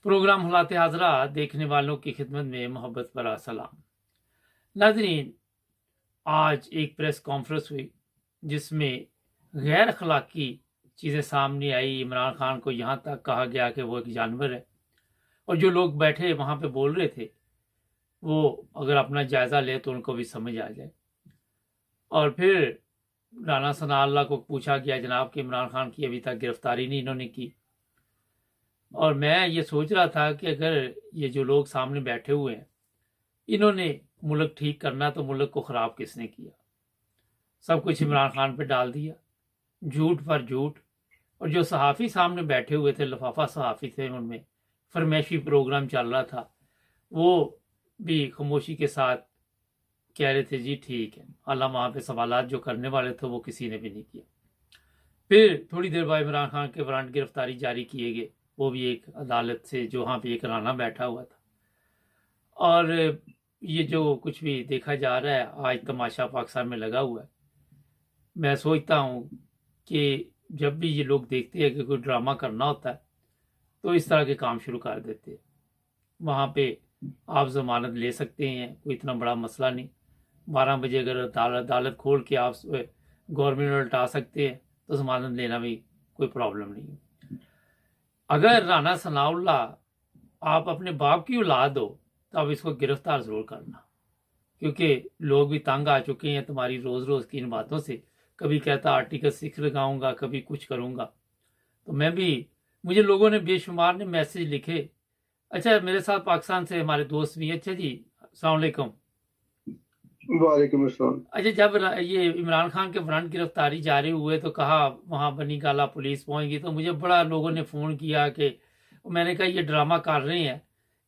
Programme Halate Hazra देखने वालों की खिदमत में मोहब्बत भरा सलाम। नाजरीन, आज एक प्रेस कॉन्फ्रेंस हुई जिसमें गैर अखलाकी चीज़ें सामने आई। इमरान खान को यहाँ तक कहा गया कि वो एक जानवर है, और जो लोग बैठे वहाँ पे बोल रहे थे वो अगर अपना जायज़ा ले तो उनको भी समझ आ जाए। और फिर राना सनाउल्लाह को पूछा गया जनाब कि इमरान खान की अभी तक गिरफ्तारी नहीं इन्होंने की। और मैं ये सोच रहा था कि अगर ये जो लोग सामने बैठे हुए हैं इन्होंने मुल्क ठीक करना तो मुल्क को ख़राब किसने किया? सब कुछ इमरान खान पे डाल दिया, झूठ पर झूठ। और जो सहाफ़ी सामने बैठे हुए थे, लफाफा सहाफ़ी थे, उनमें फरमाइशी प्रोग्राम चल रहा था, वो भी खामोशी के साथ कह रहे थे जी ठीक है। हालांकि वहाँ पे सवालात जो करने वाले थे वो किसी ने भी नहीं किया। फिर थोड़ी देर बाद इमरान खान के वारंट गिरफ्तारी जारी किए गए, वो भी एक अदालत से, जो वहाँ पे एक राना बैठा हुआ था। और ये जो कुछ भी देखा जा रहा है आज तमाशा पाकिस्तान में लगा हुआ है। मैं सोचता हूँ कि जब भी ये लोग देखते हैं कि कोई ड्रामा करना होता है तो इस तरह के काम शुरू कर देते हैं। वहाँ पे आप ज़मानत ले सकते हैं, कोई इतना बड़ा मसला नहीं। 12 बजे अगर अदालत खोल के आप गवर्नमेंट उल्टा सकते हैं तो ज़मानत लेना भी कोई प्रॉब्लम नहीं है। अगर राना सनाउल्लाह आप अपने बाप की औलाद हो तो आप इसको गिरफ्तार ज़रूर करना, क्योंकि लोग भी तंग आ चुके हैं तुम्हारी रोज़ रोज़ की इन बातों से। कभी कहता आर्टिकल 6 लगाऊंगा, कभी कुछ करूंगा। तो मैं भी, मुझे लोगों ने बेशुमार ने मैसेज लिखे। अच्छा, मेरे साथ पाकिस्तान से हमारे दोस्त भी। अच्छा जी, अस्सलाम वालेकुम। वालेकुम अस्सलाम। अच्छा, जब ये इमरान खान के वारंट गिरफ्तारी जारी हुए तो कहा वहाँ बनी गाला पुलिस पहुंच गई, तो मुझे बड़ा लोगों ने फ़ोन किया कि, मैंने कहा ये ड्रामा कर रहे हैं,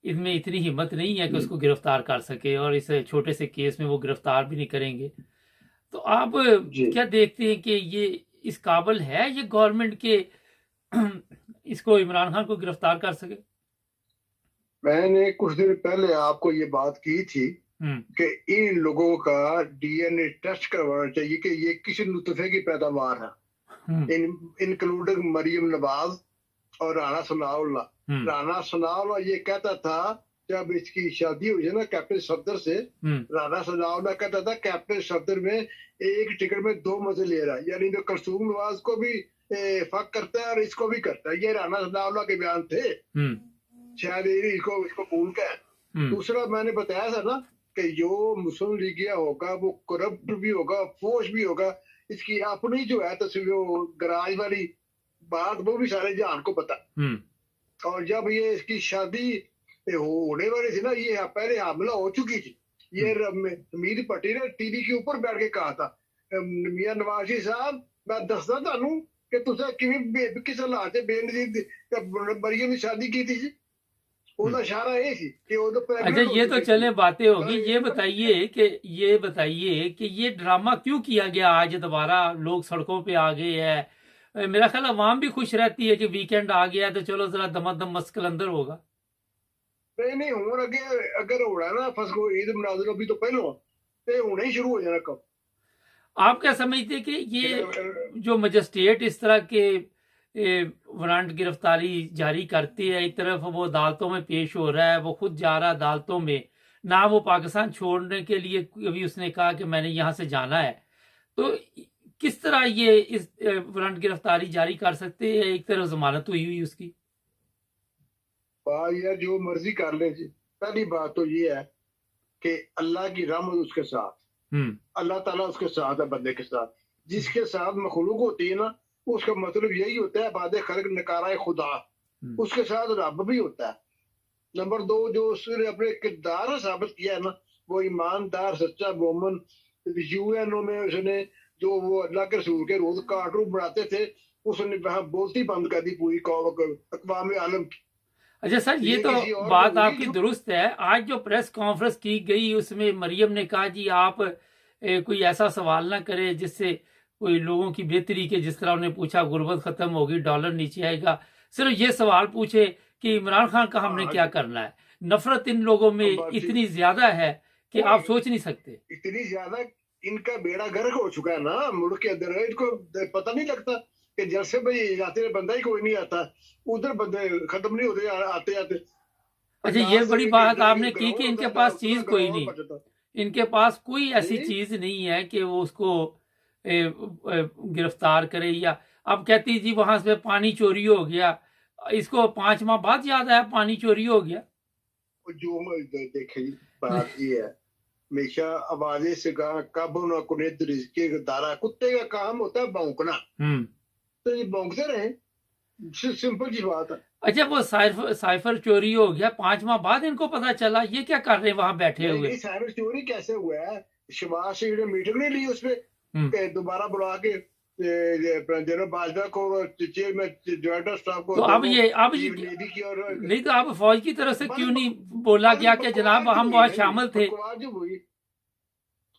इनमें इतनी हिम्मत नहीं है कि उसको गिरफ्तार कर सके, और इस छोटे से केस में वो गिरफ्तार भी नहीं करेंगे। तो आप क्या देखते हैं कि ये इस काबिल है ये गवर्नमेंट के इसको इमरान खान को गिरफ्तार कर सके? मैंने कुछ दिन पहले आपको ये बात की थी कि इन लोगों का डीएनए टेस्ट करवाना चाहिए कि ये किस नुतफे की पैदावार है, इंक्लूडिंग मरियम नवाज और राना सनाउल्लाह। राना सनाउल्लाह ये कहता था जब इसकी शादी हुई है ना कैप्टन सफदर से, राना सनाउल्लाह कहता था कैप्टन सफदर में एक टिकट में 2 मजे ले रहा है, यानी तो कलसूम नवाज को भी फक करता है और इसको भी करता है। ये राना सनाउल्लाह के बयान थे, शायद इसको भूल के। दूसरा मैंने बताया था ना कि जो मुस्लिम लीगिया होगा वो करप्ट भी होगा, फोश भी होगा। इसकी अपनी जो है तस्वीर गराज वाली बात वो भी सारे जहान को पता। और जब ये इसकी शादी होने वाली थी ना, ये पहले हमला हो चुकी थी। ये मीर भट्टी ने टीवी के ऊपर बैठ के कहा था, मियां नवाज शरीफ साहब मैं दसदा थानू कि तुसा किवें किस हालात बेनजीर मरियम की शादी की थी। इशारा ये थी कि अच्छा, ये तो चले बातें होगी। ये बताइए कि ये ड्रामा क्यों किया गया आज दोबारा? लोग सड़कों पे आ गए हैं। मेरा ख्याल अवाम भी खुश रहती है कि वीकेंड आ गया तो चलो जरा दमादम मस्कल अंदर होगा। नहीं हूं अगर होना ना फसको ईद मना दो अभी तो पहले तो होना ही शुरू हो जाना। कब आप क्या समझते कि ये जो मजिस्ट्रेट इस तरह के वारंट गिरफ्तारी जारी करती है, एक तरफ वो अदालतों में पेश हो रहा है, वो खुद जा रहा है अदालतों में, ना वो पाकिस्तान छोड़ने के लिए अभी उसने कहा कि मैंने यहाँ से जाना है, तो किस तरह ये इस वारंट गिरफ्तारी जारी कर सकते हैं? एक तरफ जमानत हुई उसकी। यार जो मर्जी कर ले जी। पहली बात तो ये है कि अल्लाह की रहमत उसके साथ, अल्लाह ताला उसके साथ है, बंदे के साथ। जिसके साथ मखलूक होती है ना, उसका मतलब यही होता है बाद खलक नकारा खुदा, उसके साथ रब भी होता है। नंबर 2, जो उसने अपने किरदार साबित किया है ना, वो ईमानदार सच्चा मोमन। यूएनओ में उसने जो वो अल्लाह के रसूल के रोज कार्टून बनाते थे, उसने वहां बोलती बंद कर दी पूरी अक़वाम आलम की। अच्छा सर, ये तो बात आपकी दुरुस्त है। आज जो प्रेस कॉन्फ्रेंस की गई उसमें मरियम ने कहा जी आप कोई ऐसा सवाल ना करें जिससे कोई लोगों की बेहतरी के, जिस तरह उन्हें पूछा गुर्बत खत्म होगी, डॉलर नीचे आएगा, सिर्फ ये सवाल पूछे कि इमरान खान का हमने क्या करना है। नफरत इन लोगों में इतनी ज्यादा है कि आप सोच नहीं सकते। इतनी ज्यादा इनका बेड़ा गर्क हो चुका है ना मुल्क के अंदर, इनको पता नहीं लगता कि जलसे में जाते बंदा ही कोई नहीं आता, उधर बंदे खत्म नहीं होते आते आते। अच्छा, ये बड़ी बात आपने की कि इनके पास चीज कोई नहीं, इनके पास कोई ऐसी चीज नहीं है कि वो उसको गिरफ्तार करे। या अब कहती जी वहां से पानी चोरी हो गया, इसको 5 माह बाद याद आया पानी चोरी हो गया। जो देखे बात ये है, हमेशा आवाजें से कहा कब न कुनेद रिज़्क़े दारा, कुत्ते का काम होता है भौंकना, तो ये भौंकते रहे, सिंपल जी बात है। अच्छा, वो साइफर चोरी हो गया 5 माह बाद इनको पता चला, ये क्या कर रहे हैं वहां बैठे हुए? साइफर चोरी कैसे हुआ है? शहबाज शरीफ ने मीटिंग नहीं ली उसमें, दोबारा बुला के जनरल बाजवा को, चेयरमैन ज्वाइंट स्टाफ को, तो अब ये नहीं, तो अब फौज की तरफ से क्यों नहीं बोला गया कि जनाब हम वहाँ शामिल थे?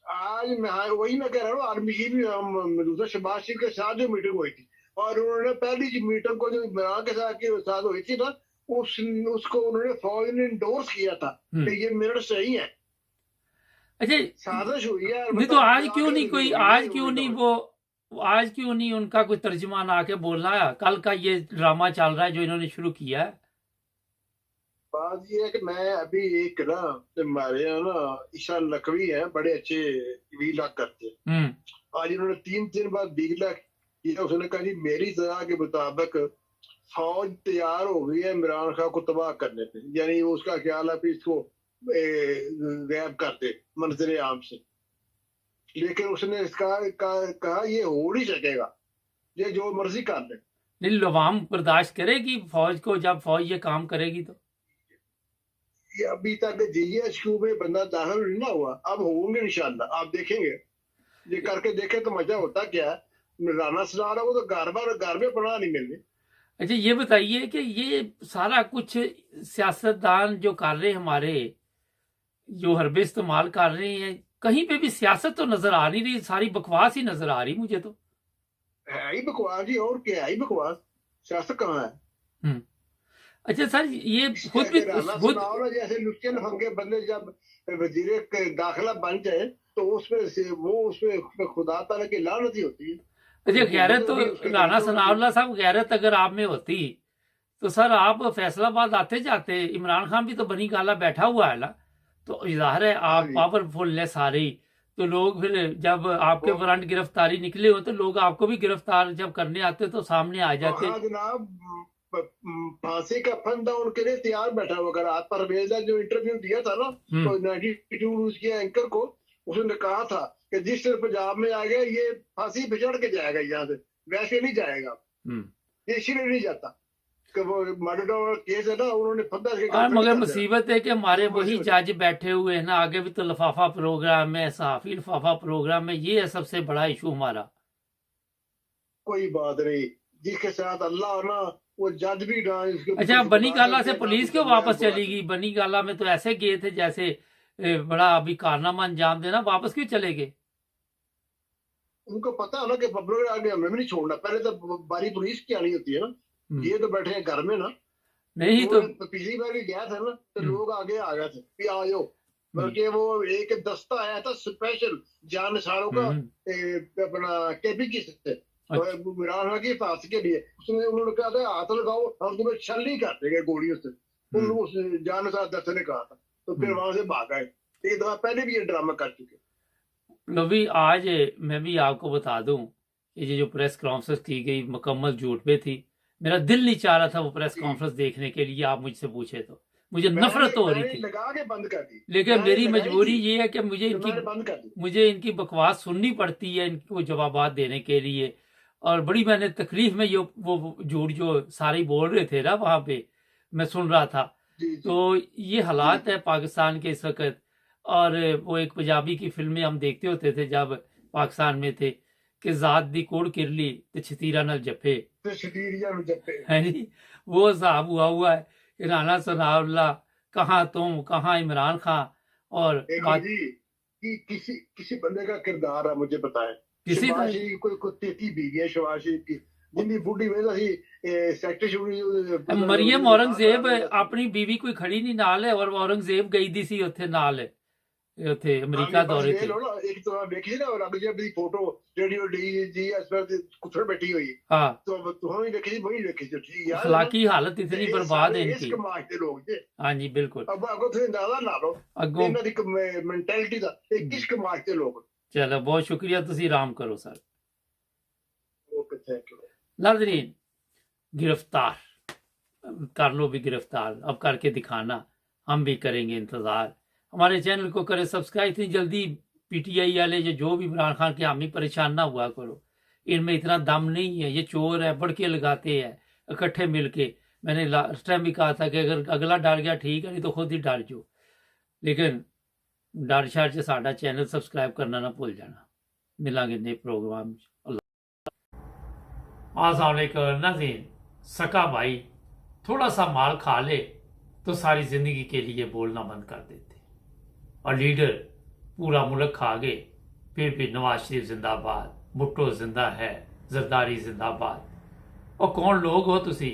आज मैं वही मैं कह रहा हूँ, आर्मी की भी दूसरा शहबाज शरीफ के साथ जो मीटिंग हुई थी, और उन्होंने पहली मीटिंग को जो इमरान के साथ हुई थी ना, उसको उन्होंने फौज ने इंडोर्स किया था कि ये मिनट सही है। अच्छा, साजिश हुई है। नहीं तो आज क्यों नहीं कोई, आज क्यों नहीं उनका कोई तर्जुमान आके बोलना है? कल का ये ड्रामा चल रहा है जो इन्होंने शुरू किया है। बात ये है कि मैं अभी एक ना, हमारे यहाँ ना ईशा लकवी है, बड़े अच्छे वीला करते हैं, आज इन्होंने 3 दिन बाद वीला किया। उसने कहा जी मेरी सलाह के मुताबिक फौज तैयार हो गई है इमरान खान को तबाह करने पे, यानी उसका ख्याल है कि इसको गैब कर दे मंजर आम से। लेकिन उसने इसका कहा ये हो नहीं सकेगा, ये जो मर्जी कर ले। नहीं, अवाम बर्दाश्त करेगी फौज को? जब फौज ये काम करेगी तो ये अभी तक जीएचक्यू में बंदा दाखिल नहीं ना हुआ, अब होंगे इंशाल्लाह, आप देखेंगे, ये करके देखे तो मजा होता क्या है। राना सना रहा, वो तो घर में पनाह नहीं मिलने। अच्छा, ये बताइए कि ये सारा कुछ सियासतदान जो कर रहे हैं, हमारे जो हरबे इस्तेमाल कर रहे हैं, कहीं पे भी सियासत तो नजर आ नहीं रही, सारी बकवास ही नजर आ रही मुझे तो। है ही बकवास जी, और क्या है ही बकवास, सियासत कहाँ है? अच्छा सर, ये खुद भी जैसे लुच्चे लफंगे बंदे जब वजीर दाखिला बन जाए तो उसमें खुदा ताला की लानत ही होती है। अच्छा, गैरत तो राना सनाउल्लाह साहब, गैरत अगर आप में होती तो सर आप फैसलाबाद आते जाते। इमरान खान भी तो बनी गाला बैठा हुआ है ना, तो जाहिर है आप पावरफुल है सारे, तो लोग फिर जब आपके वारंट गिरफ्तारी निकले हो तो लोग आपको भी गिरफ्तार जब करने आते तो सामने आ जाते। जनाब, फांसी का फंदा उनके लिए तैयार बैठा हुआ। अगर आप परवेज ने जो इंटरव्यू दिया था ना तो 92 न्यूज के एंकर को, उसने कहा था कि जिस तरह पंजाब में आ गया ये फांसी बिछड़ के जाएगा, यहाँ से वैसे नहीं जाएगा, ये इसीलिए नहीं जाता कि वो मर्डर केस है ना, उन्होंने फंदा। मगर मुसीबत है कि हमारे वही जज बैठे हुए हैं ना, आगे भी तो लिफाफा प्रोग्राम है, सहाफी लिफाफा प्रोग्राम है, ये है सबसे बड़ा इशू हमारा। कोई बात नहीं, जिसके साथ अल्लाह ना वो जज भी ना। अच्छा, बनी गाला से पुलिस क्यों वापस चली गई? बनी गाला में तो ऐसे गए थे जैसे बड़ा अभी कारनामा अंजाम देना, वापस क्यों चले गए? उनको पता है ना कि पब्लिक आगे हमें भी नहीं छोड़ना, पहले तो बारी पुलिस की आनी होती है ना, ये तो बैठे हैं घर में ना। नहीं तो पिछली बार भी गया था ना तो लोग आगे आ गए थे कि आ जाओ, बल्कि वो एक दस्ता आया था स्पेशल जान निसारों का अपना केपी की से इमरान खान की हिफाजत के लिए। उसने उन्होंने कहा था हाथ लगाओ हम तुम्हें छल नहीं कर देंगे गोलियों से, उस जान निसार दस्ते ने कहा था, तो फिर वहां से भाग गए। एक दफा पहले भी ये ड्रामा कर चुके। नबी, आज मैं भी आपको बता दूं, ये जो प्रेस कॉन्फ्रेंस की गई मुकम्मल झूठ पे थी। मेरा दिल नहीं चाह रहा था वो प्रेस कॉन्फ्रेंस देखने के लिए, आप मुझसे पूछे तो मुझे नफरत हो रही थी, लगा के बंद कर दी। लेकिन मेरी मजबूरी ये है कि मुझे इनकी बकवास सुननी पड़ती है इनको जवाबात देने के लिए। और बड़ी मैंने तकलीफ में ये वो झूठ जो सारे बोल रहे थे ना वहां पे, मैं सुन रहा था। तो ये हालात है पाकिस्तान के इस वक्त। और वो एक पंजाबी की फिल्में हम देखते होते थे जब पाकिस्तान में थे कि जात दी कोड़ किरली ते छतीरा नल जप्पे, है जी, वो साहब हुआ है कि राना सनाउल्लाह कहाँ तुम कहाँ इमरान खान। और किसी बंदे का किरदार है मुझे बताएं, किसी कोई तेती बीवी है शहबाज शरीफ की, जिंदी बुढ़ी मरियम औरंगजेब अपनी बीवी कोई खड़ी नहीं नाल है, और औरंगजेब गई दी सी उत्थे नाल ਉੱਥੇ ਅਮਰੀਕਾ ਦੌਰੇ ਤੇ ਇੱਕ ਤਾਂ ਵੇਖੀ ਨਾ ਰੱਬ ਜੀ ਦੀ ਫੋਟੋ ਜਿਹੜੀ ਉਹ डी ਇਸ ਪਰ ਕੁੱਥੜ ਬੈਠੀ ਹੋਈ हाँ तो तुम्हें देखी वही देखी जो ठीक यार अखलाकी हालत इतनी बर्बाद है इनकी इस कमाज के लोग जे हाँ जी बिल्कुल अब अगो तुम अंदाजा ला लो अगों इन्हां दी मेंटालिटी दा ਇਹ ਕਿਸ ਕਮਾਜ के लोग चलो बहुत शुक्रिया तुसी आराम करो सर ओके थैंक यू नाज़रीन गिरफ्तार कर लो भी गिरफ्तार अब करके दिखाना हम भी करेंगे इंतजार हमारे चैनल को करें सब्सक्राइब इतनी जल्दी पीटीआई वाले जो भी इमरान खान के हामी परेशान ना हुआ करो इनमें इतना दम नहीं है ये चोर है बढ़ के लगाते हैं इकट्ठे मिलके मैंने लास्ट टाइम भी कहा था कि अगर अगला डर गया ठीक है नहीं तो खुद ही डर जाओ लेकिन डर शर से साडा चैनल सब्सक्राइब करना ना भूल जाना मिलांगे नए प्रोग्राम नाज़रीन सका भाई थोड़ा सा माल खा ले तो सारी जिंदगी के लिए बोलना बंद कर देते और लीडर पूरा मुल्क खा गए फिर भी नवाज शरीफ जिंदाबाद भुट्टो जिंदा है जरदारी जिंदाबाद और कौन लोग हो तुसी